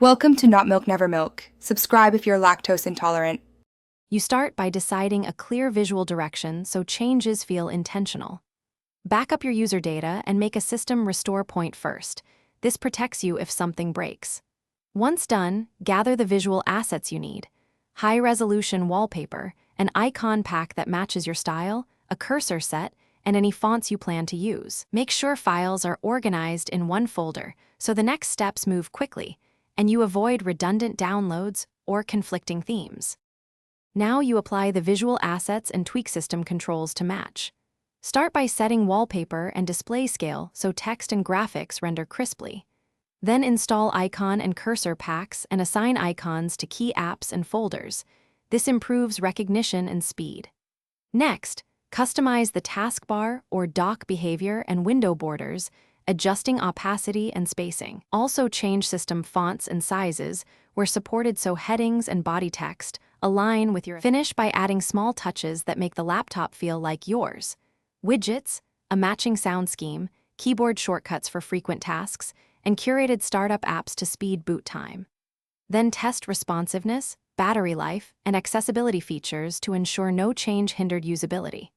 Welcome to Not Milk Never Milk. Subscribe if you're lactose intolerant. You start by deciding a clear visual direction so changes feel intentional. Back up your user data and make a system restore point first. This protects you if something breaks. Once done, gather the visual assets you need: high-resolution wallpaper, an icon pack that matches your style, a cursor set, and any fonts you plan to use. Make sure files are organized in one folder so the next steps move quickly, and you avoid redundant downloads or conflicting themes. Now you apply the visual assets and tweak system controls to match. Start by setting wallpaper and display scale so text and graphics render crisply. Then install icon and cursor packs and assign icons to key apps and folders. This improves recognition and speed. Next, customize the taskbar or dock behavior and window borders, adjusting opacity and spacing. Also change system fonts and sizes where supported so headings and body text align with your. Finish by adding small touches that make the laptop feel like yours. Widgets, a matching sound scheme, keyboard shortcuts for frequent tasks, and curated startup apps to speed boot time. Then test responsiveness, battery life, and accessibility features to ensure no change hindered usability.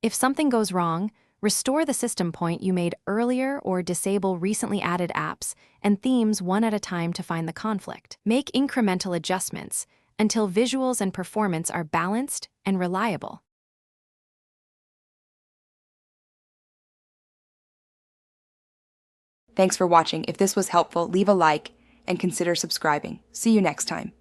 If something goes wrong, restore the system point you made earlier or disable recently added apps and themes one at a time to find the conflict. Make incremental adjustments until visuals and performance are balanced and reliable. Thanks for watching. If this was helpful, leave a like and consider subscribing. See you next time.